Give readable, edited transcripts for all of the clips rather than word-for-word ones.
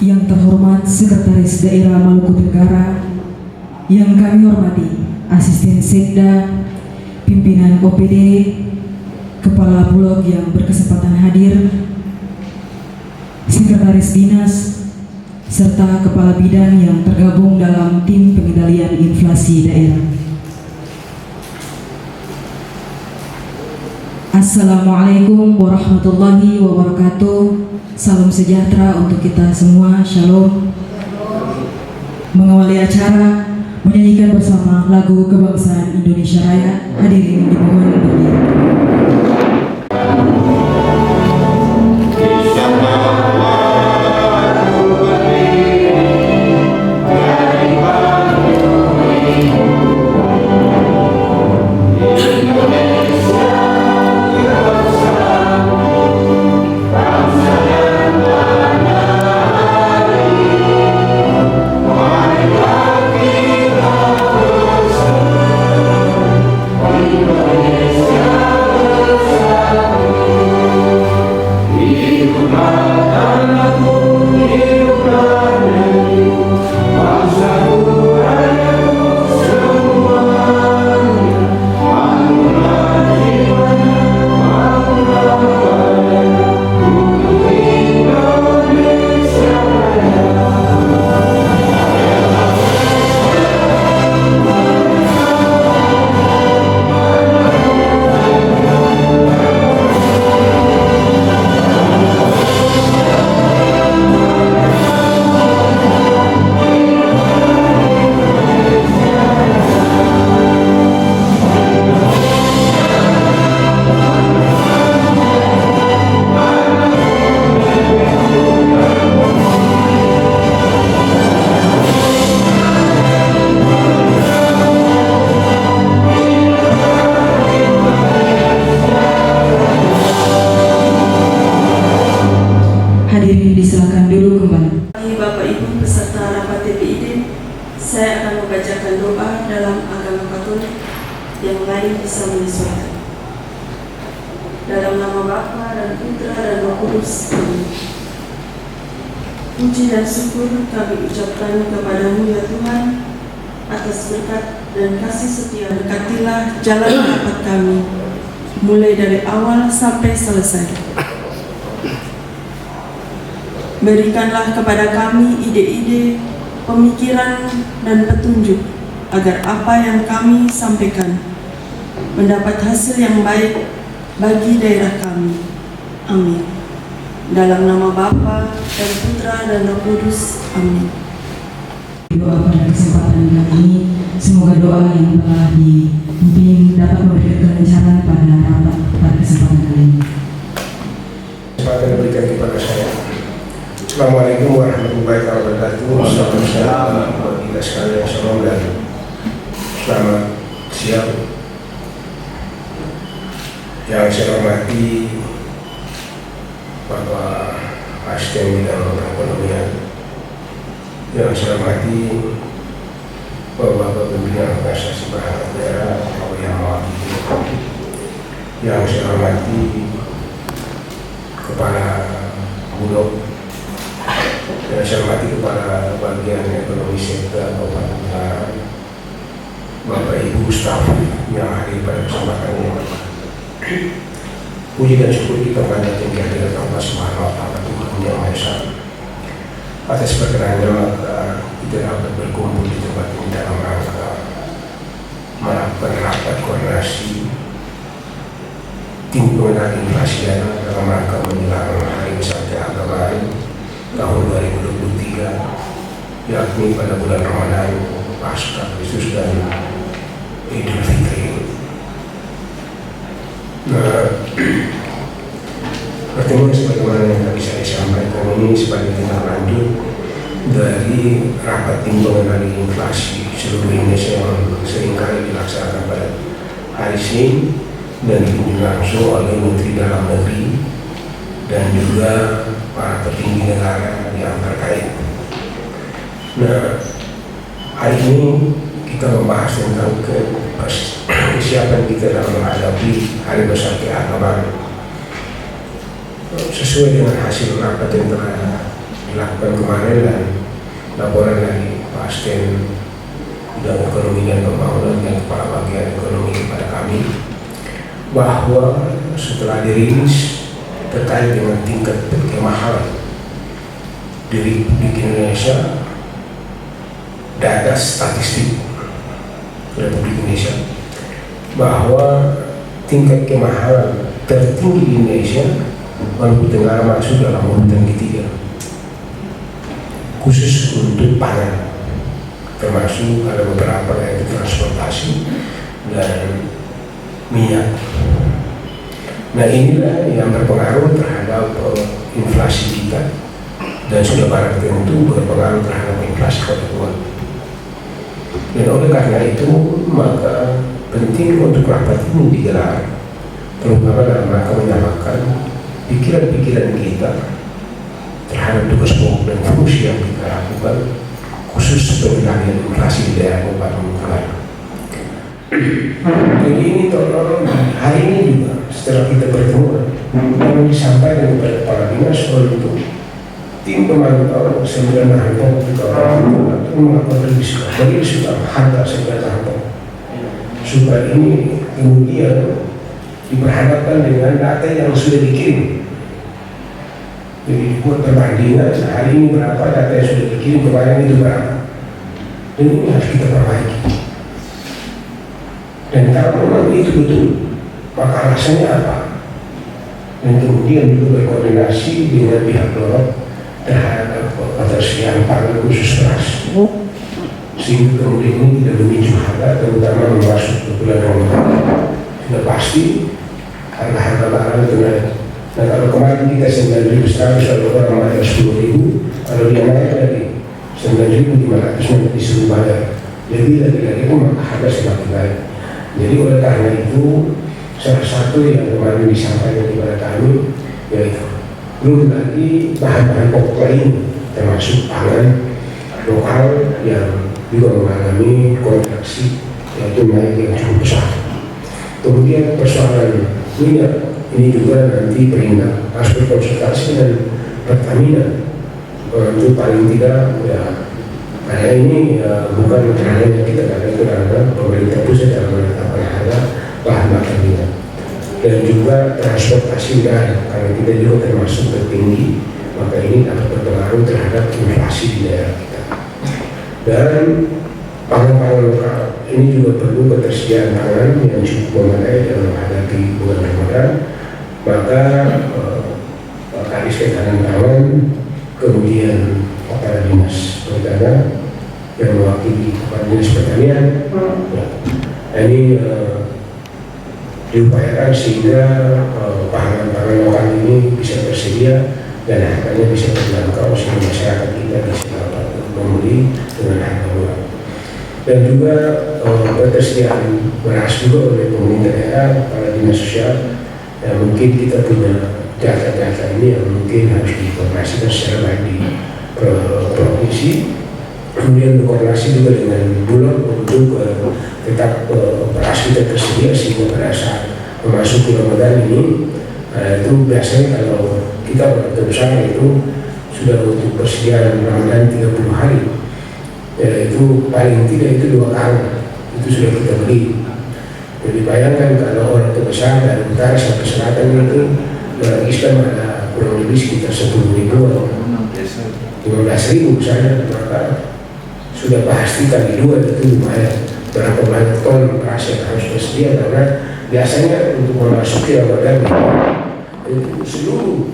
Yang terhormat Sekretaris Daerah Maluku Tenggara, yang kami hormati Asisten Sekda, pimpinan OPD, Kepala Bulog yang berkesempatan hadir, Sekretaris Dinas, serta Kepala Bidang yang tergabung dalam tim pengendalian inflasi daerah. Assalamualaikum warahmatullahi wabarakatuh. Salam sejahtera untuk kita semua. Shalom. Mengawali acara, menyanyikan bersama lagu kebangsaan Indonesia Raya. Hadirin dimohon berdiri. Hadirin disilakan dulu kembali. Bapak Ibu peserta rapat TPID, saya akan membacakan doa dalam agama Katolik, yang lain bisa menyesuaikan. Dalam nama Bapa dan Putra dan Roh Kudus. Amin. Puji dan syukur kami ucapkan kepadamu ya Tuhan, atas berkat dan kasih setia. Berkatilah jalan rapat kami, mulai dari awal sampai selesai. Berikanlah kepada kami ide-ide, pemikiran, dan petunjuk agar apa yang kami sampaikan mendapat hasil yang baik bagi daerah kami. Amin. Dalam nama Bapa dan Putra dan Roh Kudus. Amin. Doa pada kesempatan kali ini, semoga doa yang telah dipimpin dapat memberikan kelancaran pada rapat pada kesempatan kali ini. Kesempatan yang diberikan kepada saya. Assalamualaikum warahmatullahi wabarakatuh. Assalamualaikum warahmatullahi wabarakatuh. Shalom dan selamat siang. Yang saya hormati Bapak Asisten Bidang Perekonomian, yang saya hormati Bapak Pimpinan Organisasi Perangkat Daerah atau yang mewakili, yang saya hormati Kepala Bulog, yang saya hormati kepada bagian ekonomi sekda Kabupaten Tenggara, Bapak Ibu staf yang hadir pada kesempatan ini. Puji dan syukur kita panjatkan kehadiran Allah Subhanahu wa Ta'ala, Tuhan Yang Maha Esa, atas perkenannya maka kita dapat berkumpul di tempat ini dalam rangka melakukan rapat koordinasi tim pengendalian inflasi dalam rangka menjelang Hari Besar Keagamaan tahun 2023, yakni pada bulan Ramadan, Paskah Kristus dan Idul Fitri. Pertemuan sebagaimana yang tadi saya sampaikan ini sebagai tindak lanjut dari rapat tim pengendali inflasi seluruh Indonesia yang seringkali dilaksanakan pada hari Senin dan dipimpin langsung oleh Menteri Dalam Negeri dan juga para petinggi negara yang terkait. Nah, hari ini kita membahas tentang kesiapan kita dalam menghadapi Hari Besar Keagamaan sesuai dengan hasil rapat yang telah dilakukan kemarin dan laporan dari Pak Asisten Bidang Ekonomi dan Pembangunan dan Kepala Bagian Ekonomi kepada kami bahwa setelah dirilis terkait dengan tingkat kemahalan di Republik Indonesia, data statistik Republik Indonesia, bahwa tingkat kemahalan tertinggi di Indonesia Maluku Tenggara masuk dalam urutan ketiga, khusus untuk pangan, termasuk ada beberapa yaitu transportasi dan minyak. Nah, inilah yang berpengaruh terhadap inflasi kita dan sudah barang tentu berpengaruh terhadap inflasi kebutuhan. Dan oleh karena itu maka penting untuk rapat ini digelar, terutama dalam rangka menyamakan pikiran-pikiran kita terhadap tugas pokok dan fungsi yang kita lakukan, khusus pengendalian inflasi di daerah Kabupaten Tenggara. Jadi ini tolong hari ini juga setelah kita bertemu yang disampaikan kepada kepala dinas untuk tim pemantau 9 harian untuk melakukan revisi harga 9 harian supaya ini kemudian diperhadapkan dengan data yang sudah dikirim. Jadi dibuat perbandingan hari ini berapa data yang sudah dikirim, kemarin itu berapa, dan ini harus kita perbaiki. Dan kalau memang itu betul, maka alasannya apa? Dan kemudian juga berkoordinasi dengan pihak Bulog terhadap ketersediaan pangan khusus beras, sehingga kemudian ini tidak memicu harga, terutama memasuki ke bulan Ramadan. Sudah pasti harga-harga barang itu naik. Nah, kalau kemarin kita 9.100, kalau orang bayar 10.000, kalau dia naik lagi 9.500 nanti disuruh bayar. Jadi lagi-lagi itu maka harga semakin naik. Jadi oleh karena itu salah satu yang kemarin disampaikan kepada kami yaitu belum lagi bahan-bahan pokok lain termasuk pangan lokal yang juga mengalami kontraksi yaitu naik yang cukup besar. Kemudian persoalan minyak ini juga nanti Perindak harus berkonsultasi dengan Pertamina untuk paling tidak ya, karena ini bukan hanya kita, karena itu karena pemerintah pusat dalam menetapkan harga bahan bakar minyak dan juga transportasi udara karena kita juga termasuk tertinggi, maka ini dapat berpengaruh terhadap inflasi di daerah kita. Dan pangan-pangan lokal ini juga perlu ketersediaan pangan yang cukup memadai dalam menghadapi bulan Ramadan. Maka Kadis Ketahanan Pangan, kemudian Kepala Dinas Pertanian yang mewakili Kepala Dinas Pertanian, ini diupayakan sehingga pangan-pangan lokal ini bisa tersedia dan harganya bisa terjangkau sehingga masyarakat kita bisa dapat membeli dengan harga murah. Dan juga ketersediaan beras juga oleh pemerintah daerah, Kepala Dinas Sosial. Ya, mungkin kita punya data-data ini yang mungkin harus dikoordinasikan secara baik di provinsi, kemudian berkoordinasi juga dengan Bulog untuk tetap beras kita tersedia sehingga pada saat memasuki Ramadan ini itu biasanya kalau kita orang besar itu sudah untuk persediaan Ramadan 30 hari ya, itu paling tidak itu 2 kali itu sudah kita beli. Jadi bayangkan kalau orang terbesar dari utara sampai selatan itu Islam ada kurang lebih sekitar 10.000 atau 15.000 misalnya, maka sudah pasti kali 2 itu lumayan berapa banyak ton beras yang harus tersedia, karena biasanya untuk memasuki Ramadan itu seluruh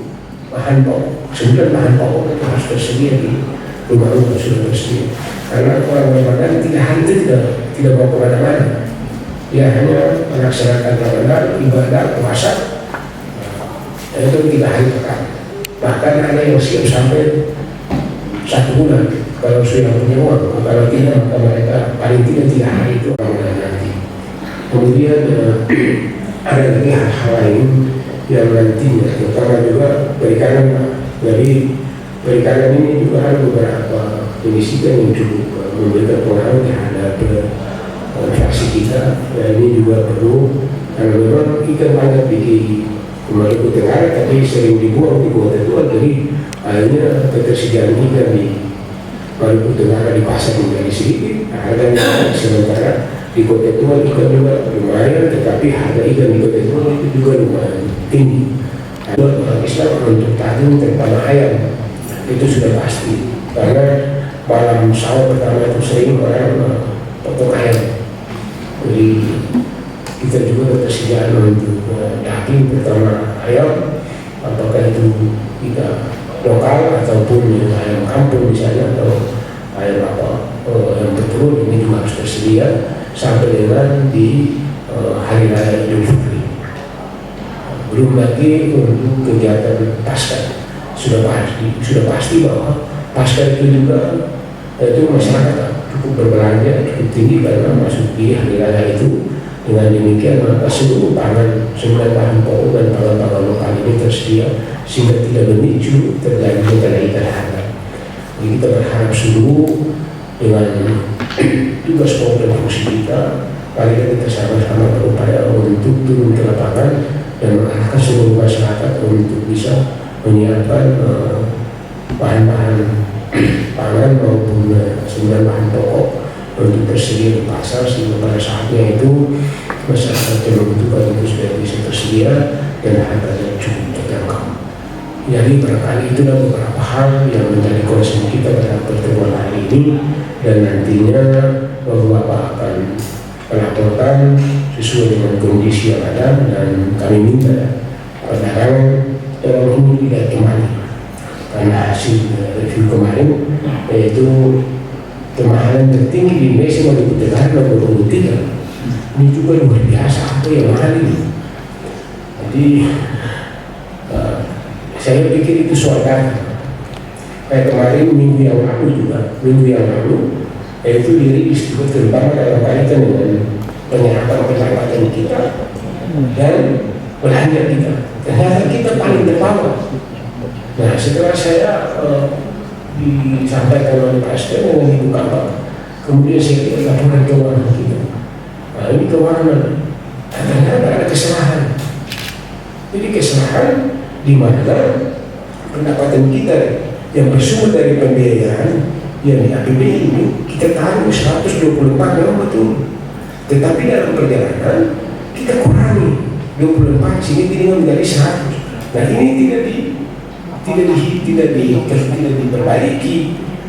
bahan pokok, 9 bahan pokok itu harus tersedia di rumah-rumah sudah tersedia, karena orang Ramadan 3 hari itu tidak mau kemana-mana. Dia hanya melaksanakan Ramadan, ibadah, puasa, itu 3 hari pekan. Bahkan ada yang siap sampai 1 bulan kalau sudah punya uang. Kalau tidak, maka mereka paling tidak 3 hari itu Ramadan nanti. Kemudian ada lagi hal-hal lain yang nantinya, terutama juga perikanan. Jadi perikanan ini juga ada beberapa jenis ikan yang cukup memberikan pengaruh terhadap inflasi kita, dan ini juga perlu karena memang ikan banyak di Maluku Tenggara, tapi sering dibuang di Kota Tua, jadi akhirnya ketersediaan ikan di Maluku Tenggara di pasar menjadi sedikit, harganya sementara di Kota Tua ikan juga lumayan, tetapi harga ikan di Kota Tua itu juga lumayan tinggi. Orang Islam untuk tadung tanah ayam itu sudah pasti, karena malam sahur pertama itu sering orang potong ayam. Jadi kita juga ketersediaan untuk daging pertama ayam, apakah itu kita lokal ataupun ayam kampung misalnya, atau ayam yang bertelur, ini juga harus tersedia sampai dengan di hari raya Idul Fitri. Belum lagi untuk kegiatan Paskah, sudah pasti bahwa Paskah itu juga itu masyarakat cukup berbelanja cukup tinggi karena masuk di hari raya itu. Dengan demikian maka seluruh pangan, semua bahan pokok dan pangan-pangan lokal ini tersedia sehingga tidak memicu terjadinya kenaikan harga. Jadi kita berharap seluruh dengan tugas pokok dan fungsi kita, mari kita sama-sama berupaya untuk turun ke lapangan dan mengarahkan seluruh masyarakat untuk bisa menyiapkan bahan-bahan pangan maupun semua bahan pokok untuk tersedia di pasar, sehingga pada saatnya itu masyarakat yang membutuhkan itu sudah bisa tersedia dan harganya cukup terjangkau. Jadi barangkali itulah beberapa hal yang menjadi concern kita pada pertemuan hari ini, dan nantinya Bapak akan melaporkan sesuai dengan kondisi yang ada, dan kami minta pedagang dalam ini tidak kembali karena hasil review kemarin yaitu kemahalan tertinggi di Indonesia Maluku Tenggara nomor 23. Ini juga luar biasa, apa yang mahal ini. Jadi saya pikir itu soal data. Kayak kemarin minggu yang lalu itu dirilis juga terutama dalam kaitan dengan penyerapan pendapatan kita dan belanja kita. Ternyata kita paling depan. Nah, setelah saya disampaikan oleh Pak Aspen dengan Ibu Kampang, kemudian saya lihat laporan keuangan kita. Nah, ini keuangan ternyata ada kesalahan. Jadi kesalahan di mana pendapatan kita yang bersumber dari pembiayaan yang di APBD ini kita taruh 124 memang betul, tetapi dalam perjalanan kita kurangi 24 sehingga tidak menjadi 100. Nah, ini tidak diperbaiki,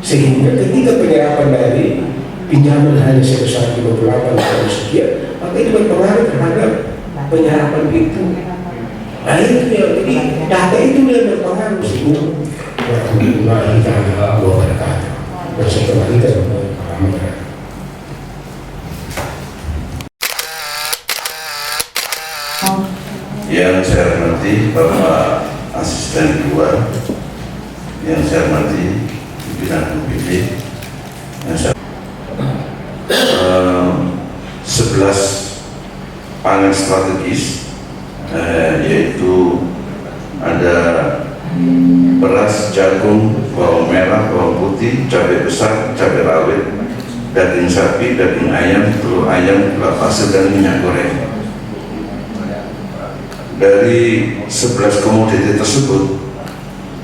sehingga ketika penyerapan dari pinjaman hanya sebesar 58 atau sekian, maka itu berpengaruh terhadap penyerapan itu. Nah, itu yang jadi data itu yang berpengaruh sehingga kita berkata bersama kita yang saya hormati Bapak Asisten Kedua, yang saya hormati pimpinan UPD, yang saya 11 pangan strategis, yaitu ada beras, jagung, bawang merah, bawang putih, cabai besar, cabai rawit, daging sapi, daging ayam, telur ayam, gula pasir, dan minyak goreng. Dari 11 komoditi tersebut,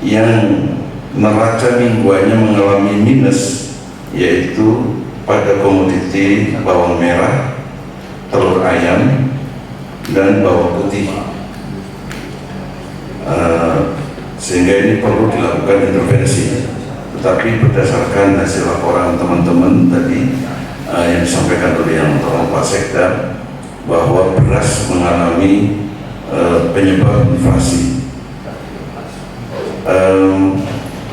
yang neraca mingguannya mengalami minus yaitu pada komoditi bawang merah, telur ayam, dan bawang putih. Sehingga ini perlu dilakukan intervensi. Tetapi berdasarkan hasil laporan teman-teman tadi yang disampaikan oleh yang tolong Pak Sekda, bahwa beras mengalami penyebab inflasi.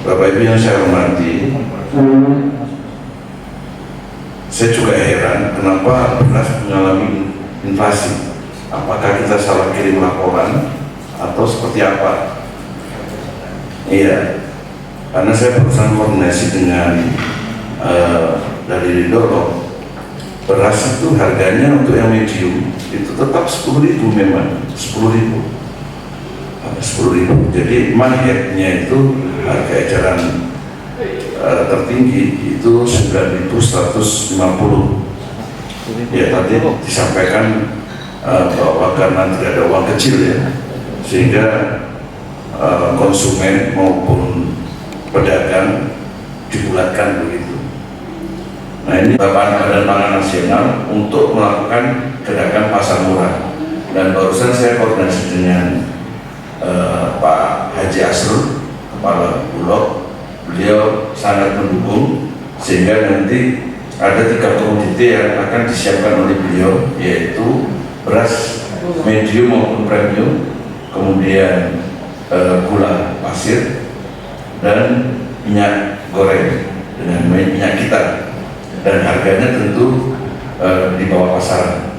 Bapak Ibu yang saya hormati, saya juga heran kenapa beras mengalami inflasi. Apakah kita salah kirim laporan atau seperti apa? Iya, karena saya berusaha koordinasi dengan dari Didoro. Beras itu harganya untuk yang medium itu tetap 10.000 memang 10.000. Jadi marketnya itu harga eceran tertinggi itu 9.150. Ya, tadi disampaikan bahwa karena tidak ada uang kecil ya, sehingga konsumen maupun pedagang dibulatkan begitu. Nah, ini Badan Pangan Nasional untuk melakukan gerakan pasar murah, dan barusan saya koordinasi dengan Pak Haji Asrul, Kepala Bulog. Beliau sangat mendukung sehingga nanti ada 3 komoditi yang akan disiapkan oleh beliau, yaitu beras medium maupun premium, kemudian gula pasir, dan minyak goreng dengan minyak kita, dan harganya tentu di bawah pasaran.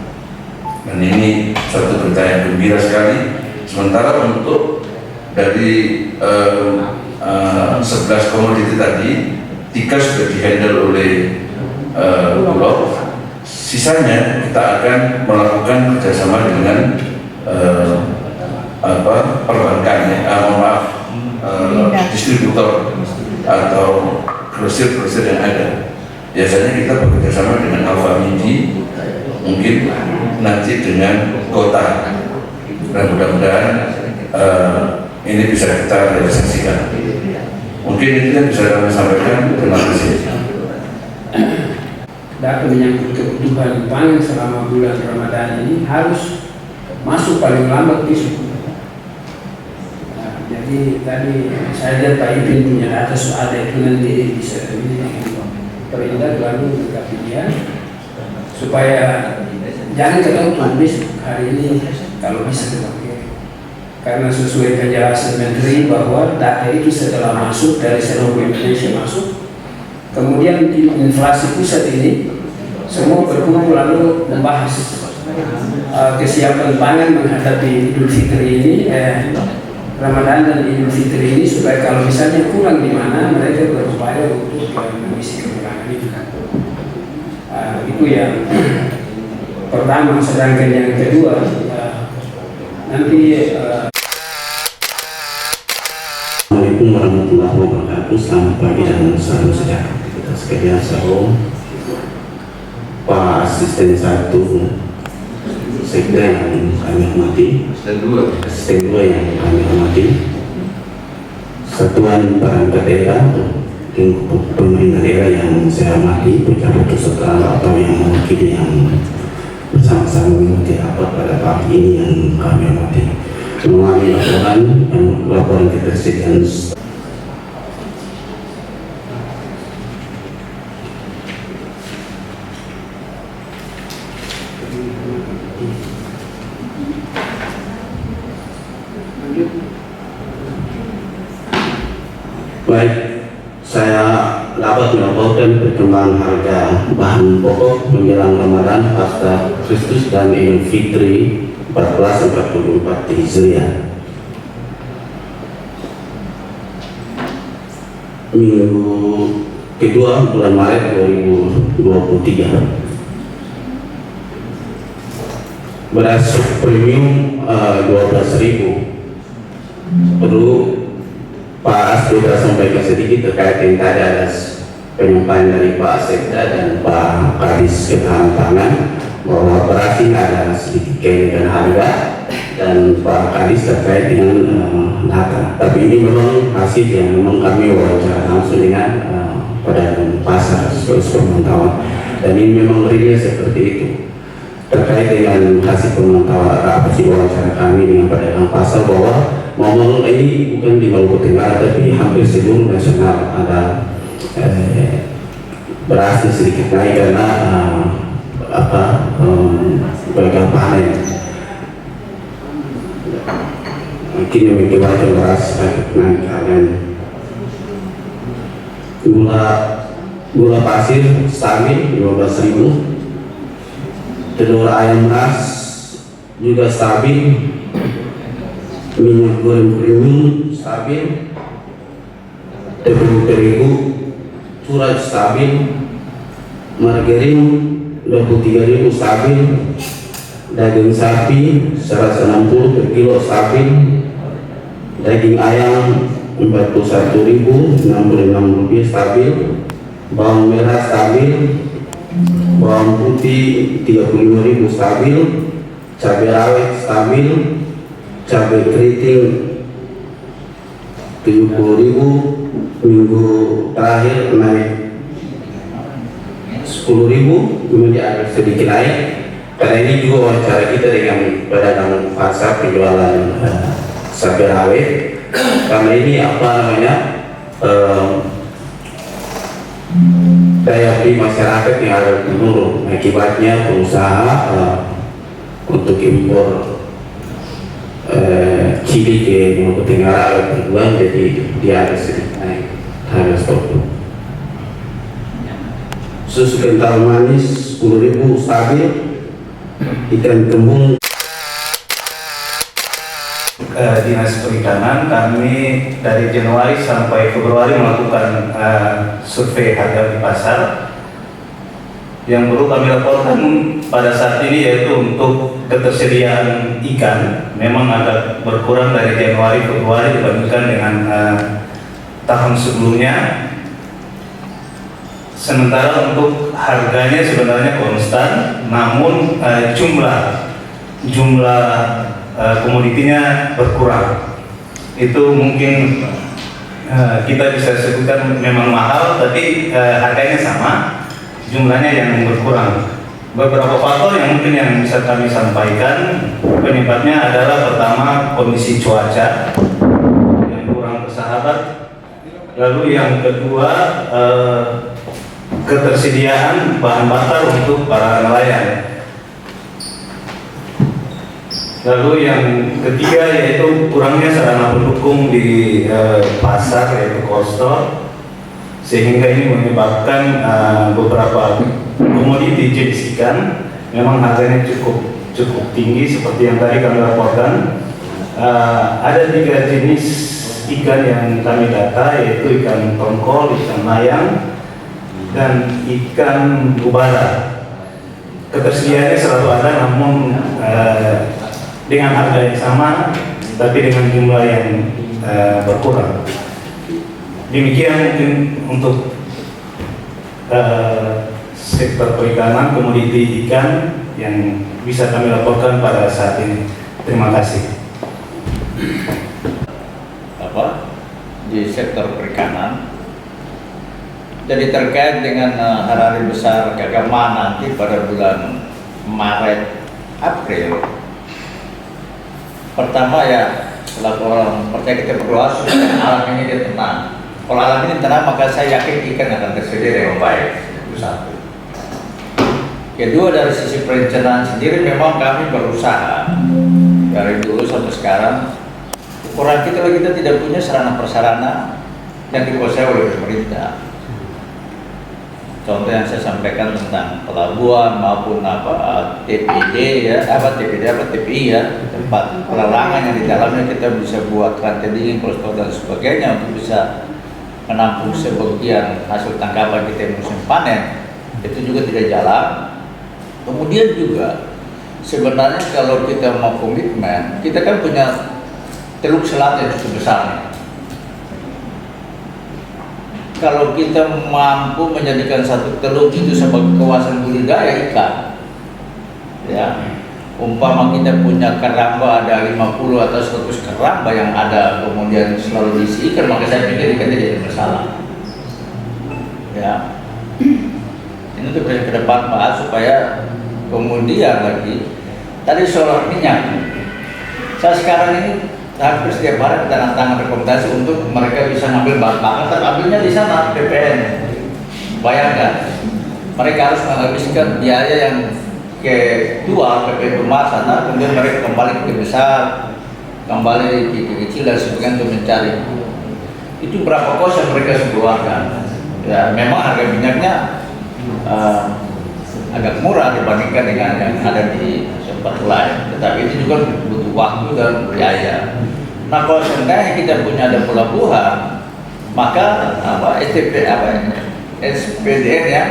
Dan ini satu berita yang gembira sekali. Sementara untuk dari 11 komoditi tadi, 3 sudah dihandle oleh Bulog. Sisanya kita akan melakukan kerjasama dengan perbankan, distributor atau grosir yang ada. Biasanya kita bekerjasama dengan Alfamidi, mungkin nanti dengan Kota, dan mudah-mudahan ini bisa kita realisasikan. Mungkin itu yang bisa kami sampaikan. Terima kasih. Data menyangkut kebutuhan pangan selama bulan Ramadan ini harus masuk paling lambat besok. Nah, jadi tadi saya lihat Pak Ipin punya data soal itu, nanti bisa Perindah lalu mendekati dia supaya jangan ketemu besok, hari ini kalau bisa dipakai. Karena sesuai penjelasan Menteri bahwa data itu setelah masuk dari seluruh Indonesia masuk, kemudian di inflasi pusat ini semua berkumpul lalu membahas kesiapan pangan menghadapi Idul Fitri ini, Ramadan dan Idul Fitri ini, supaya kalau misalnya kurang di mana mereka berupaya untuk mengisi kekurangan itu. Itu yang pertama. Sedangkan yang kedua, nanti Assalamualaikum warahmatullahi wabarakatuh. Selamat pagi dan salam sejahtera kita sekalian. Salam Pak Asisten 1 Sekda yang kami hormati, Asisten 2 yang kami hormati, Satuan Perangkat Daerah, pemerintah daerah yang saya hormati, pejabat kesetaraan atau yang mewakili yang bersama-sama mengikuti rapat pada pagi ini yang kami hormati. Mengalami laporan ketersediaan baik. Saya dapat melaporkan perkembangan harga bahan pokok menjelang Ramadan pasca Kristus dan Idul Fitri 1444 Hijriah. Minggu kedua bulan Maret 2023. Beras premium 12.000. Perlu Pak As sudah sampaikan sedikit terkait yang tadi ada penyampaian dari Pak Sekda dan Pak Kadis Ketahanan Pangan bahwa beras ini ada sedikit kenaikan harga, dan Pak Kadis terkait dengan data. Tapi ini memang hasil yang memang kami wawancara langsung dengan pedagang pasar sebagai pemantauan, dan ini memang realnya seperti itu. Terkait dengan hasil pemantauan hasil wawancara kami dengan pedagang pasar bahwa memang ini bukan di Maluku Tenggara tapi hampir seluruh nasional ada berasnya sedikit naik karena gagal panen. Mungkin yang menyebabkan beras naik harganya. Gula pasir stabil 15.000. Telur ayam ras juga stabil. Minyak goreng premium stabil, tepung terigu curah stabil, margarin 23.000 stabil, daging sapi 160 per kilo stabil, daging ayam 41.066 rupiah stabil, bawang merah stabil, bawang putih 35.000 stabil, cabai rawit stabil, cabai keriting 70.000, minggu terakhir naik 10.000, kemudian agak sedikit naik. Karena ini juga wawancara kita dengan pedagang pasar penjualan cabai rawit. Karena ini apa namanya, daya beli masyarakat yang ada menurun, akibatnya pengusaha untuk impor cili ke Maluku Tenggara agak berkurang, jadi dia ada sedikit naik harga stok. Susu kental manis 10.000 stabil, ikan kembung. Dinas Perikanan kami dari Januari sampai Februari melakukan survei harga di pasar. Yang perlu kami laporkan pada saat ini yaitu untuk ketersediaan ikan memang agak berkurang dari Januari Februari dibandingkan dengan tahun sebelumnya. Sementara untuk harganya sebenarnya konstan, namun jumlah komoditinya berkurang. Itu mungkin kita bisa sebutkan memang mahal, tapi harganya sama, jumlahnya yang berkurang. Beberapa faktor yang mungkin yang bisa kami sampaikan penyebabnya adalah pertama kondisi cuaca yang kurang bersahabat, lalu yang kedua ketersediaan bahan bakar untuk para nelayan. Lalu yang ketiga yaitu kurangnya sarana pendukung di pasar yaitu cold store, sehingga ini menyebabkan beberapa komoditi jenis ikan memang harganya cukup tinggi seperti yang tadi kami laporkan. Ada 3 jenis ikan yang kami data, yaitu ikan tongkol, ikan layang, dan ikan gubara. Ketersediaannya selalu ada, namun dengan harga yang sama, tapi dengan jumlah yang berkurang. Demikian mungkin untuk sektor perikanan, komoditi ikan yang bisa kami laporkan pada saat ini. Terima kasih. Di sektor perikanan. Jadi terkait dengan hari besar keagamaan nanti pada bulan Maret April, pertama ya selaku orang percaya kita berdoa supaya alam ini dia tenang. Kalau alam ini tenang maka saya yakin ikan akan tersedia dengan baik. Itu satu. Kedua, dari sisi perencanaan sendiri memang kami berusaha dari dulu sampai sekarang. Ukuran kita tidak punya sarana prasarana yang dikuasai oleh pemerintah. Contoh yang saya sampaikan tentang pelabuhan maupun TPI ya, tempat pelelangan yang di dalamnya kita bisa buat rantai dingin, klostor dan sebagainya untuk bisa menampung sebagian hasil tangkapan kita musim panen. Itu juga tidak jalan. Kemudian juga sebenarnya kalau kita mau komitmen, kita kan punya Teluk Selatan yang cukup besar nih. Kalau kita mampu menjadikan satu teluk itu sebagai kawasan budidaya ikan, ya, umpama kita punya keramba ada 50 atau 100 keramba yang ada kemudian selalu diisi ikan, maka saya pikir ikan tidak bermasalah. Ya, ini untuk ke depan Pak, supaya kemudian lagi tadi soal minyak. Saya sekarang ini hampir setiap hari kita tangan rekomendasi untuk mereka bisa ngambil bahan bakar, terambilnya di sana PPN. Bayangkan, mereka harus menghabiskan biaya yang kedua PPN rumah sana, kemudian mereka kembali ke besar, kembali ke kecil dan sebagainya untuk mencari. Itu berapa kos yang mereka keluarkan? Ya, memang harga minyaknya agak murah dibandingkan dengan yang ada di tempat lain, tetapi itu juga butuh waktu dan biaya. Nah, kalau seandainya kita punya ada pelabuhan, maka SPDN ya,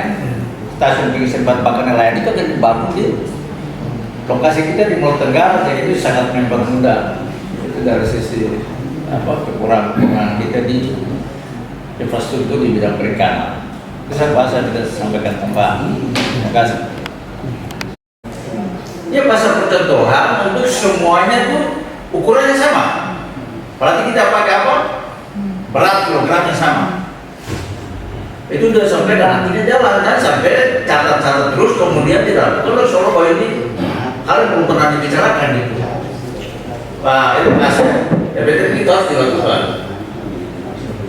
stasiun pengisian bahan bakar nelayan itu akan dibangun di lokasi kita di Maluku Tenggara, jadi itu sangat mempermudah. Itu dari sisi kekurangan kita di infrastruktur di bidang perikanan. Itu saya tidak sampaikan tambah. Terima kasih. Ya, pasal percontohan untuk semuanya tuh ukurannya sama. Berarti kita pakai apa? Berat kilogramnya sama. Itu sudah sampai nantinya jalan kan, sampai catat-catat terus kemudian tidak. Kalau Solo bahwa ini hal yang belum pernah dibicarakan itu. Pak, itu kasih. Ya betul itu harus dilakukan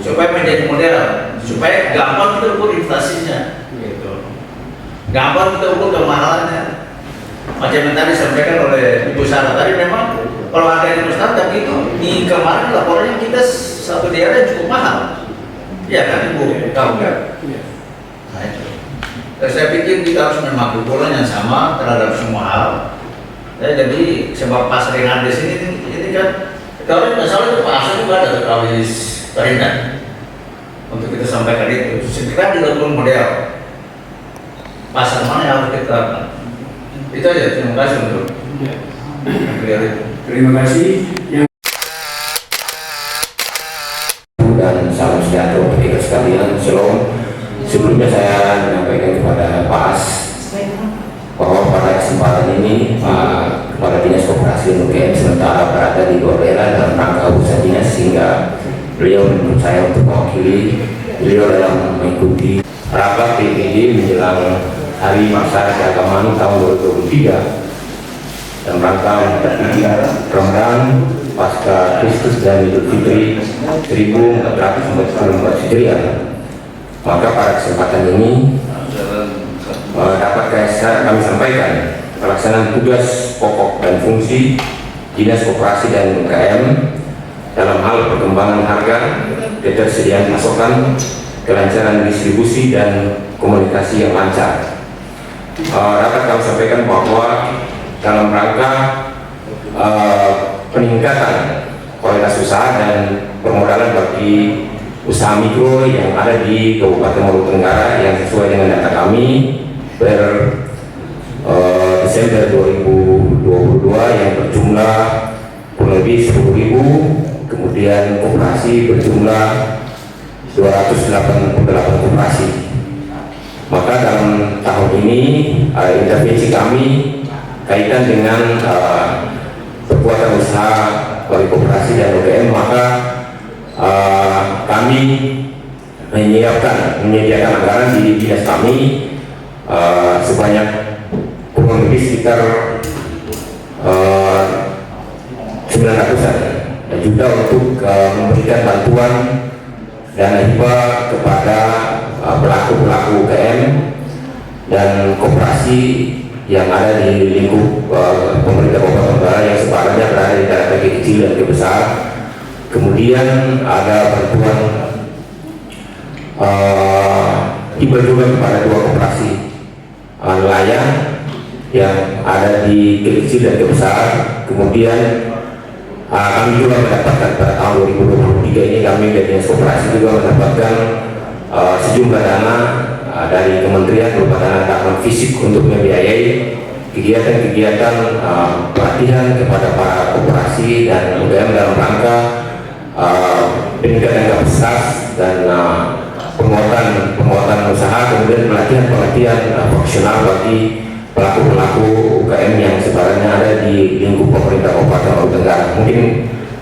supaya menjadi model, supaya gampang kita ukur inflasinya, gitu. Gampang kita ukur kemahalannya. Macam yang tadi disampaikan oleh Ibu Sarah tadi, memang kalau ada yang standar itu di kemarin laporannya kita satu daerah cukup mahal. Iya kan Ibu? Tahu kan? Nah itu. Dan saya pikir kita harus memakai ukuran yang sama terhadap semua hal. Ya, jadi sebab pasar yang ada di sini ini kan kalau tidak salah itu pasar juga ada kawis perindah untuk kita sampaikan itu. Segera dilakukan model pasar mana yang harus kita lakukan. Itu aja. Terima kasih untuk Terima kasih. Dan salam sejahtera untuk kita sekalian. Shalom. Sebelumnya saya menyampaikan kepada Pak As bahwa pada kesempatan ini Kepala Dinas Koperasi dan UGM sementara berada di luar daerah dalam rangka urusan dinas, sehingga beliau menurut saya untuk mewakili beliau dalam mengikuti rapat PPD menjelang Hari Masyarakat Keagamaan tahun 2023 dalam rangka memperingati Ramadan Pasca Kristus dan Idul Fitri 1444 Hijriah. Maka pada kesempatan ini dapat kami sampaikan pelaksanaan tugas pokok dan fungsi Dinas Koperasi dan UKM dalam hal perkembangan harga, ketersediaan pasokan, kelancaran distribusi dan komunikasi yang lancar. Dapat kami sampaikan bahwa dalam rangka peningkatan kualitas usaha dan permodalan bagi usaha mikro yang ada di Kabupaten Maluku Tenggara yang sesuai dengan data kami per Desember 2022 yang berjumlah kurang lebih 10.000, kemudian koperasi berjumlah 288 koperasi. Maka dalam tahun ini intervensi kami kaitan dengan perkuatan usaha bagi koperasi dan UKM, maka kami menyediakan anggaran di dinas kami sebanyak kurang lebih sekitar 900-an juta untuk memberikan bantuan dana hibah kepada pelaku-pelaku UKM dan koperasi yang ada di lingkup pemerintah Kabupaten Tenggara yang sebarannya berada di daerah kecil dan besar. Kemudian ada bantuan hibah juga kepada 2 koperasi nelayan yang ada di kecil dan besar. Kemudian kami juga mendapatkan pada tahun 2023 ini kami dari Dinas Koperasi juga mendapatkan sejumlah dana dari kementerian berupa dana fisik untuk membiayai kegiatan-kegiatan pelatihan kepada para koperasi dan UKM dalam rangka peningkatan kapasitas dan penguatan usaha, kemudian pelatihan profesional bagi pelaku-pelaku UKM yang sebenarnya ada di lingkup pemerintah Kabupaten Maluku Tenggara. Mungkin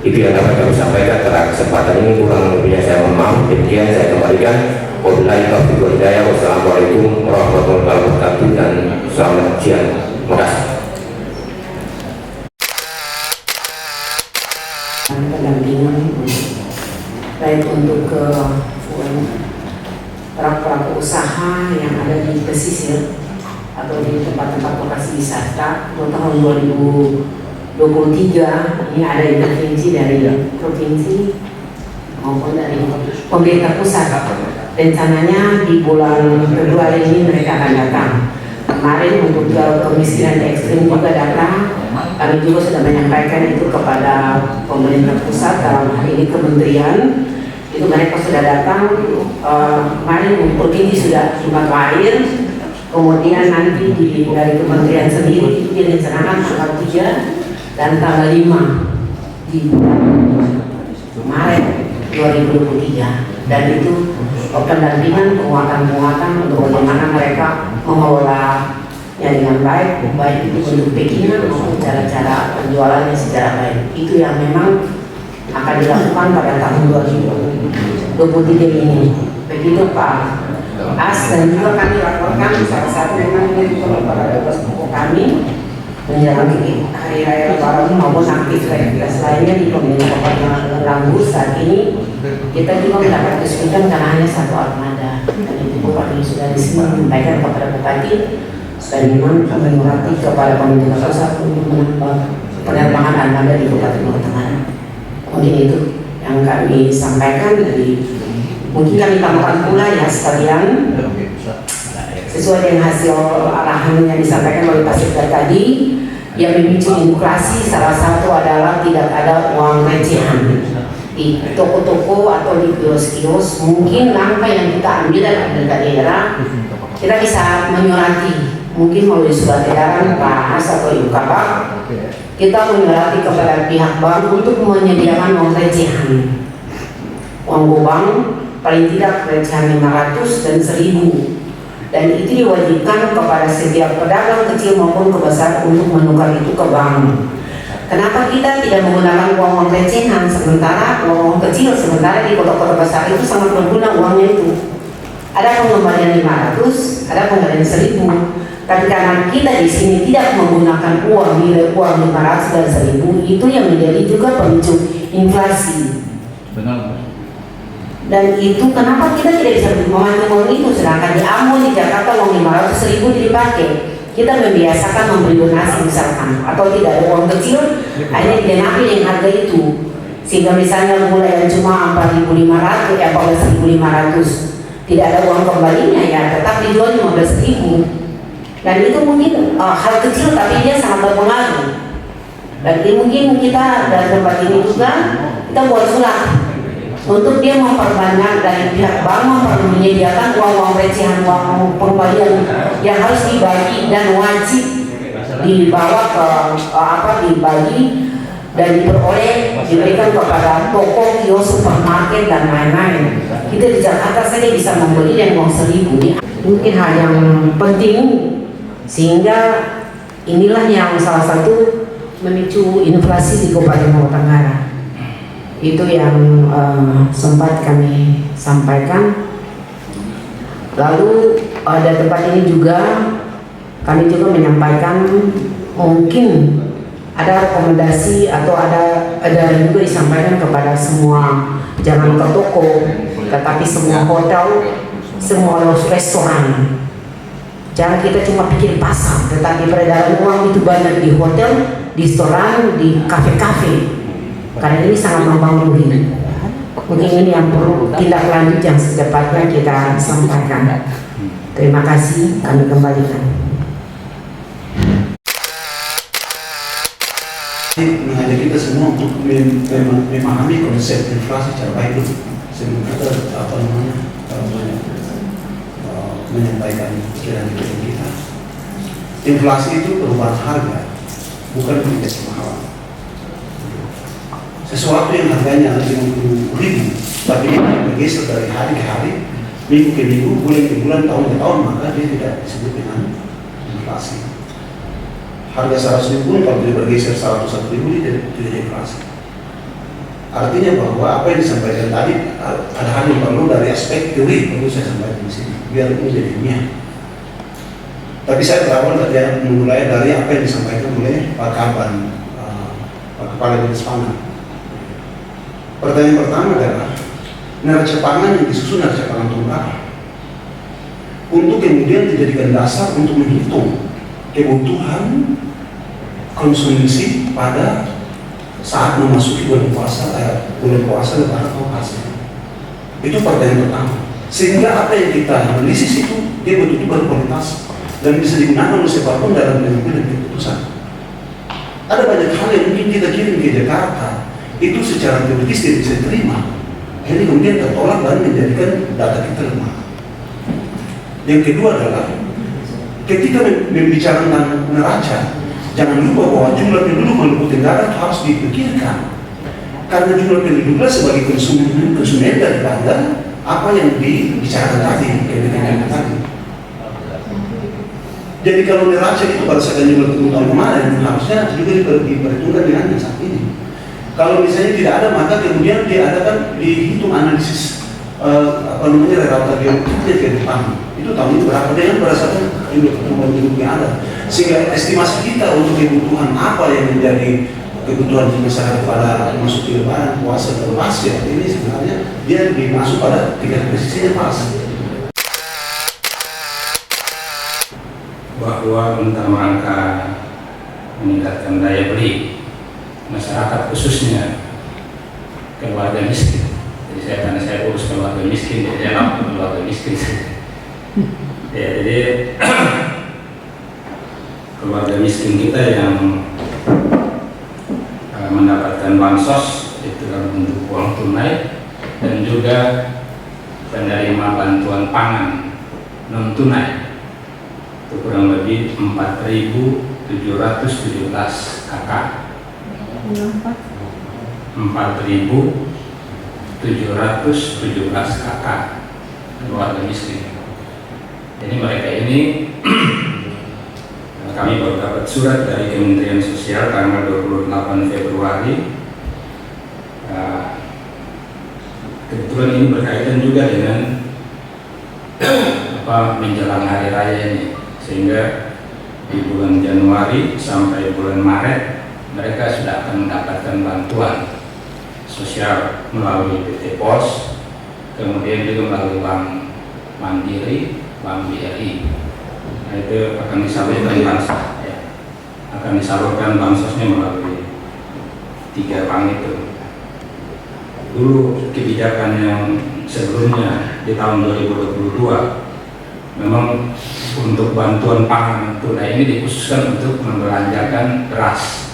itu yang dapat kami sampaikan pada kesempatan ini, kurang lebihnya saya mohon maaf. Demikian saya kembalikan. Wabillahi taufiq wal hidayah. Wassalamualaikum warahmatullahi wabarakatuh dan selamat siang. Terima kasih. Pendampingan baik untuk para pelaku usaha yang ada di pesisir atau di tempat-tempat lokasi wisata. Untuk tahun 2023 ini ada intervensi dari provinsi maupun dari pemerintah pusat. Rencananya di bulan Februari ini mereka akan datang. Kemarin untuk kemiskinan ekstrim juga datang. Kami juga sudah menyampaikan itu kepada pemerintah pusat, dalam hal ini kementerian. Itu mereka sudah datang. Kemarin provinsi sudah Jumat lahir. Kemudian nanti dari kementerian sendiri itu direncanakan tanggal 3 dan tanggal 5 di bulan Maret 2023. Dan itu pendampingan penguatan untuk bagaimana mereka mengelola dengan baik, baik itu bentuk packingan maupun cara-cara penjualannya secara baik. Itu yang memang akan dilakukan pada tahun 2023 ini. Begitu Pak As, dan juga kami laporkan salah satu memang ini juga pada tugas pokok kami menjelang hari raya Lebaran maupun aktivitas lainnya di Pemerintah Kabupaten Langgur. Saat ini kita juga mendapat kesulitan karena hanya satu armada, dan itu Bupati sudah disampaikan kepada Bupati supaya memang menyurati kepada pemerintah pusat untuk menambah penerbangan armada di Kabupaten Lombok Tengah. Mungkin itu yang kami sampaikan. Jadi mungkin kami tambahkan pula ya sekalian, sesuai dengan hasil arahan yang disampaikan oleh Pak Sekda tadi, yang memicu inflasi salah satu adalah tidak ada uang recehan di toko-toko atau di kios-kios. Mungkin langkah yang kita ambil dari pemerintah daerah, kita bisa menyurati, mungkin melalui surat edaran Pak As atau Ibu Kabak, kita menyurati kepada pihak bank untuk menyediakan uang recehan, uang bank paling tidak recehan 500 dan 1000, dan itu diwajibkan kepada setiap pedagang kecil maupun besar untuk menukar itu ke bank. Kenapa kita tidak menggunakan uang recehan sementara uang kecil, sementara di kota-kota besar itu sangat berguna uangnya itu. Ada pengembalian 500, ada pengembalian 1000. Tapi karena kita di sini tidak menggunakan uang nilai uang 500 dan 1000, itu yang menjadi juga pemicu inflasi. Benar. Dan itu kenapa kita tidak bisa memakai uang itu, sedangkan di Ambon, di Jakarta uang 500 1000 dipakai. Kita membiasakan memberi donasi misalkan, atau tidak ada uang kecil hanya digenapi dengan harga itu, sehingga misalnya gula yang cuma 4.500 ya 14.500 tidak ada uang kembalinya ya tetap dijual 15.000. Dan itu mungkin hal kecil tapi dia sangat berpengaruh. Dan mungkin kita dari tempat ini juga kita buat surat untuk dia memperbanyak dari pihak bank menyediakan uang-uang recehan, uang pengembalian yang harus dibagi dan wajib dibawa ke dibagi dan diperoleh diberikan kepada toko, kios, supermarket dan lain-lain. Kita di Jakarta saja bisa membeli dan uang 1000. Mungkin hal yang penting, sehingga inilah yang salah satu memicu inflasi di Kabupaten Lombok Tengah. Itu yang sempat kami sampaikan. Lalu ada tempat ini juga kami juga menyampaikan mungkin ada rekomendasi atau ada juga disampaikan kepada semua, jangan ke toko tetapi semua hotel, semua restoran. Jangan kita cuma pikir pasar, tetapi peredaran uang itu banyak di hotel, di restoran, di kafe-kafe. Karena ini sangat mempengaruhi. Mungkin ini yang perlu tindak lanjut yang secepatnya kita sampaikan. Terima kasih, kami kembalikan. Mengajak kita semua untuk memahami konsep inflasi secara baik itu, sebelum kita menyampaikan pikiran kita. Inflasi itu perubahan harga, bukan indeks kemahalan. Sesuatu yang harganya 50.000 tapi dia bergeser dari hari ke hari, minggu ke minggu, bulan ke bulan, tahun ke tahun, maka dia tidak disebut dengan inflasi. Harga 100.000 kalau dia bergeser 101.000 dia tidak inflasi. Artinya bahwa apa yang disampaikan tadi ada hal yang perlu dari aspek teori perlu saya sampaikan di sini biar ini jadi ilmiah. Tapi saya berawal memulai dari apa yang disampaikan oleh Pak Kaban, Pak Kepala Dinas Pangan. Pertanyaan pertama adalah neraca pangan yang disusun neraca pangan tunggal untuk kemudian dijadikan dasar untuk menghitung kebutuhan konsumsi pada saat memasuki bulan puasa Lebaran atau Pasca. Itu pertanyaan pertama. Sehingga apa yang kita analisis itu dia betul-betul berkualitas dan bisa digunakan oleh siapapun dalam mengambil keputusan. Ada banyak hal yang mungkin kita kirim ke Jakarta itu secara teoritis tidak bisa diterima. Ini kemudian tertolak dan menjadikan data kita lemah. Yang kedua adalah ketika membicarakan neraca, jangan lupa bahwa jumlah penduduk Maluku Tenggara harus dipikirkan. Karena jumlah penduduklah sebagai konsumen daripada apa yang dibicarakan tadi, kebijakan tadi. Jadi kalau neraca itu pada saat jumlah tahun kemarin harusnya juga diperhitungkan dengan yang saat ini. Kalau misalnya tidak ada, maka kemudian diadakan dihitung analisis rata geometrik ke depan. Itu tahun ini berapa dengan berdasarkan pertumbuhan penduduk yang ada. Sehingga estimasi kita untuk kebutuhan apa yang menjadi kebutuhan masyarakat pada masuk lebaran, puasa, dan pasca ini sebenarnya dia lebih masuk pada tingkat presisinya pas. Bahwa dalam rangka meningkatkan daya beli masyarakat khususnya keluarga miskin. Jadi karena saya urus keluarga miskin, jadi saya lapor keluarga miskin. Ya, jadi keluarga miskin kita yang mendapatkan bansos itu dalam bentuk uang tunai dan juga penerima bantuan pangan non tunai itu kurang lebih 4.717 KK. 4.717 KK keluarga miskin. Jadi mereka ini kami baru dapat surat dari Kementerian Sosial tanggal 28 Februari. Kebetulan ini berkaitan juga dengan menjelang hari raya ini, sehingga di bulan Januari sampai bulan Maret mereka sudah akan mendapatkan bantuan sosial melalui PT Pos, kemudian juga melalui Bank Mandiri, Bank BRI. Nah, itu akan disalurkan bansos, ya. Akan disalurkan bansosnya melalui 3 bank itu. Dulu kebijakan yang sebelumnya di tahun 2022 memang untuk bantuan pangan tunai ini dikhususkan untuk membelanjakan beras,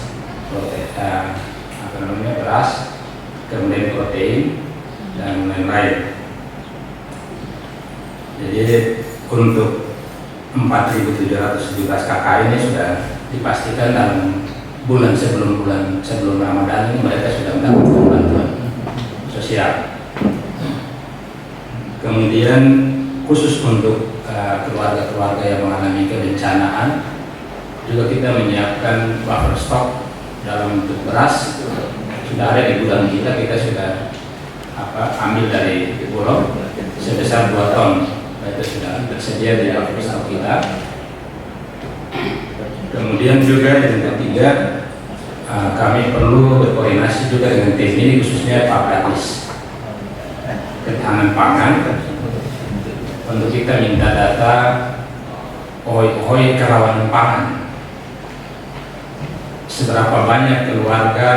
beras, kemudian protein dan lain-lain. Jadi untuk 4.717 KK ini sudah dipastikan dalam bulan sebelum Ramadan ini mereka sudah mendapatkan bantuan sosial. Kemudian khusus untuk keluarga-keluarga yang mengalami kebencanaan juga kita menyiapkan buffer stock dalam bentuk beras. Sudah ada di gudang kita sudah ambil dari Bulog sebesar 2 ton. Itu sudah tersedia di buffer stock kita. Kemudian juga yang ketiga, kami perlu berkoordinasi juga dengan tim ini, khususnya Pak Kadis Ketahanan Pangan, untuk kita minta data ohoi kerawanan pangan, seberapa banyak keluarga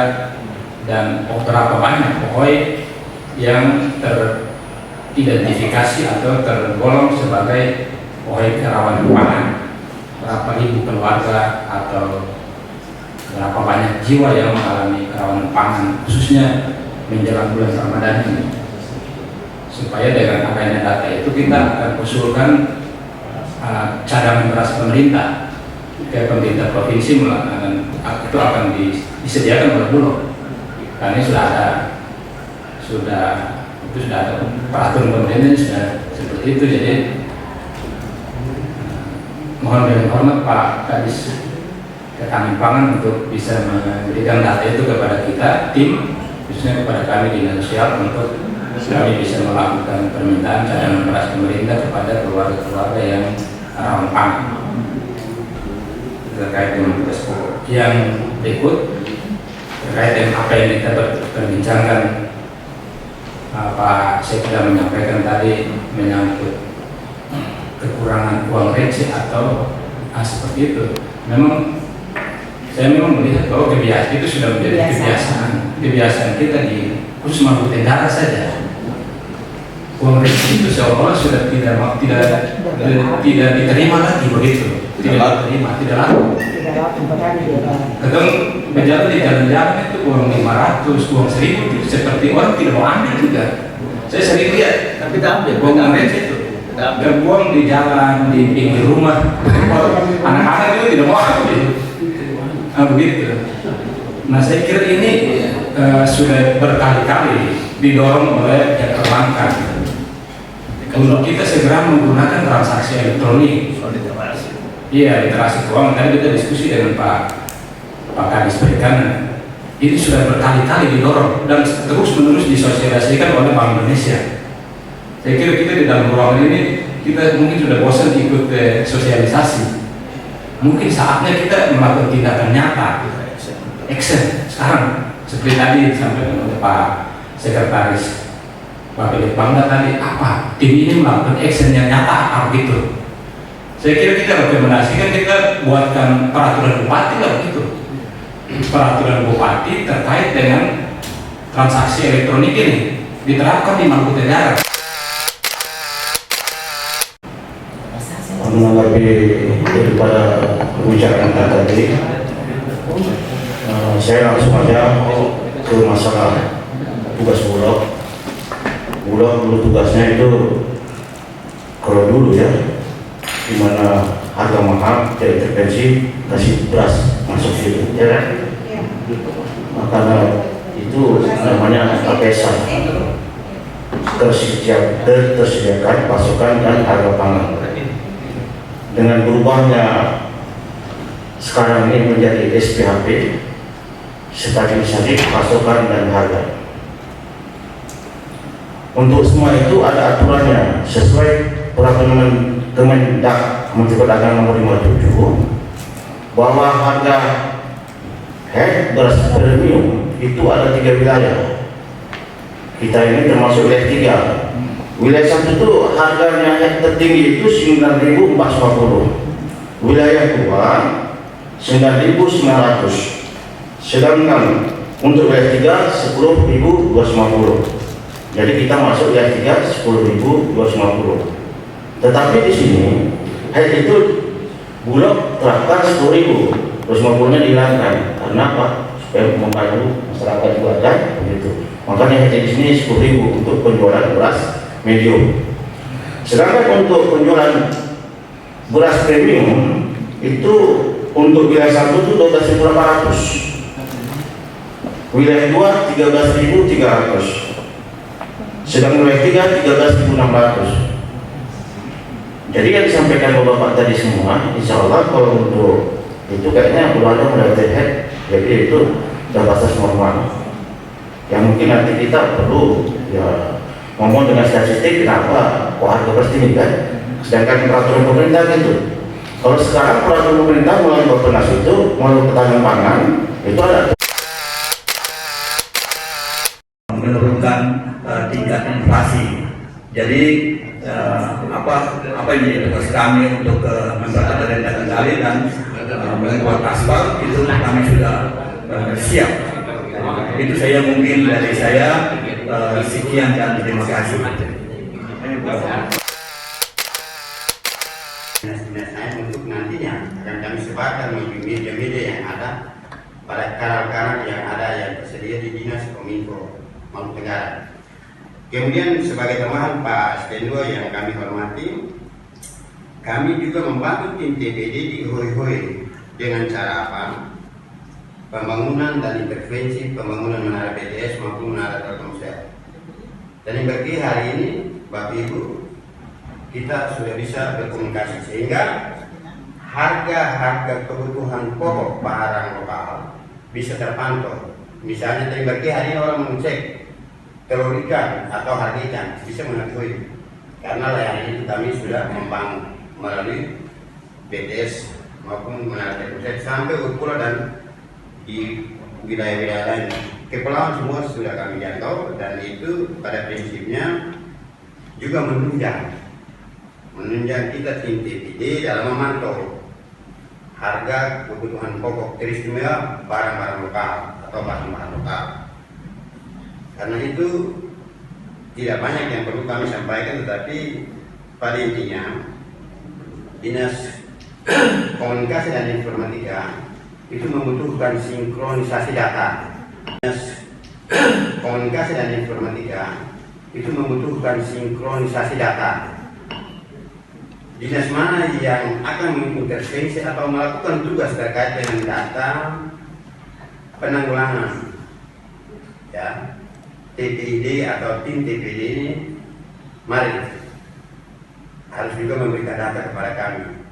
dan berapa banyak ohoi yang teridentifikasi atau tergolong sebagai ohoi kerawanan pangan, berapa ribu keluarga atau berapa banyak jiwa yang mengalami kerawanan pangan, khususnya menjelang bulan Ramadan ini. Supaya dengan adanya data itu kita akan usulkan cadangan beras pemerintah ke pemerintah provinsi, itu akan disediakan oleh Bulog. Karena ini sudah ada peraturan pemerintah sudah seperti itu. Jadi mohon dengan hormat Pak Kadis Ketahanan Pangan untuk bisa memberikan data itu kepada kita, tim, khususnya kepada kami di Dinas Sosial, untuk kami bisa melakukan permintaan cadangan beras pemerintah kepada keluarga-keluarga yang rawan pangan. Terkait dengan tugas pokok yang berikut, terkait dengan apa yang kita perbincangkan, Pak Sekda menyampaikan tadi menyangkut kekurangan uang receh atau seperti itu. Saya memang melihat bahwa kebiasaan itu sudah menjadi kebiasaan kita di khusus Maluku Tenggara saja. Uang receh itu seolah-olah sudah tidak diterima lagi begitu, tidak laku. Kadang berjalan di jalan-jalan itu uang 500, uang 1.000 itu seperti orang tidak mau ambil juga. Saya sering lihat, tapi tak ambil uang receh itu. Dan buang di jalan, di pinggir rumah. Anak-anak itu tidak mau ambil. Begitu. Nah, saya kira ini sudah berkali-kali didorong oleh pihak perbankan untuk kita segera menggunakan transaksi elektronik. Iya, literasi keuangan. Tadi kita diskusi dengan Pak Kadis Perikanan. Ini sudah berkali-kali didorong dan terus-menerus disosialisasikan oleh Bank Indonesia. Saya kira kita di dalam ruangan ini kita mungkin sudah bosan ikut sosialisasi. Mungkin saatnya kita melakukan tindakan nyata, action sekarang. Seperti tadi disampaikan oleh Pak Sekretaris Bapak Bangda tadi, apa tim ini melakukan action yang nyata apa gitu. Saya kira kita rekomendasikan kita buatkan peraturan bupati lah gitu. Peraturan bupati terkait dengan transaksi elektronik ini diterapkan di Maluku Tenggara. Menanggapi daripada pembicaraan tadi, saya langsung aja ke masalah tugas Bulog. Bulog dulu tugasnya itu kalau dulu ya, di mana harga mahal tidak intervensi kasih beras masuk situ, ya kan? Makanya itu namanya KPSA, tersediakan pasokan dan harga pangan. Dengan berubahnya sekarang ini menjadi SPHP, stabilisasi pasokan dan harga. Untuk semua itu ada aturannya sesuai peraturan Kemendak Menteri Perdagangan nomor 57 bahwa harga head beras premium itu ada 3 wilayah. Kita ini termasuk wilayah 3. Wilayah 1 itu harganya head tertinggi itu 9.450. Wilayah 2 9.900. Sedangkan untuk wilayah 3 10.250. Jadi kita masuk wilayah 3 10.250. Tetapi di sini head itu Bulog terapkan 10.000, 250-nya dihilangkan. Karena apa? Supaya membantu masyarakat juga kan begitu. Makanya head di sini 10.000 untuk penjualan beras medium. Sedangkan untuk penjualan beras premium itu untuk wilayah 1 itu 12.800, wilayah 2 13.300, sedangkan wilayah 3 13.600. Jadi yang disampaikan Bapak tadi semua, insya Allah kalau untuk itu kayaknya belum ada mendaftar head, jadi itu sudah batas normal. Yang mungkin nanti kita perlu ya ngomong dengan statistik kenapa kok harga beras tinggi kan? Sedangkan peraturan pemerintah gitu. Kalau sekarang peraturan pemerintah melalui Bappenas itu melalui ketahanan pangan itu ada menurunkan tingkat inflasi. Jadi apa ini tugas kami untuk membantu pemerintah Kendali dan membuat aspal itu kami sudah siap. Itu saya mungkin dari saya. Sekian dan terima kasih. Untuk nantinya akan kami sebarkan melalui media-media yang ada pada kanal-kanal yang ada yang tersedia di Dinas Kominfo Maluku Tenggara. Kemudian sebagai tambahan Pak Stendo yang kami hormati, kami juga membantu tim TPD di Hoi-Hoi dengan cara apa? Pembangunan dan intervensi pembangunan menara BTS maupun menara Telkomsel. Dan yang bagi hari ini, Bapak Ibu, kita sudah bisa berkomunikasi sehingga harga-harga kebutuhan pokok barang lokal bisa terpantau. Misalnya tadi bagi hari ini orang mengecek telur ikan atau harga ikan bisa mengetahui karena layanan itu kami sudah membangun melalui BTS maupun menara Telkomsel sampai Urpula dan di wilayah-wilayah lain. Kepulauan semua sudah kami jangkau dan itu pada prinsipnya juga menunjang kita tim TPD dalam memantau harga kebutuhan pokok teristimewa barang-barang lokal atau bahan-bahan lokal. Karena itu tidak banyak yang perlu kami sampaikan, tetapi pada intinya Dinas Komunikasi dan Informatika itu membutuhkan sinkronisasi data. Dinas Komunikasi dan Informatika itu membutuhkan sinkronisasi data. Dinas mana yang akan mengintervensi atau melakukan tugas terkait dengan data penanggulangan, ya, TPID atau tim TPD ini, mari harus juga memberikan data kepada kami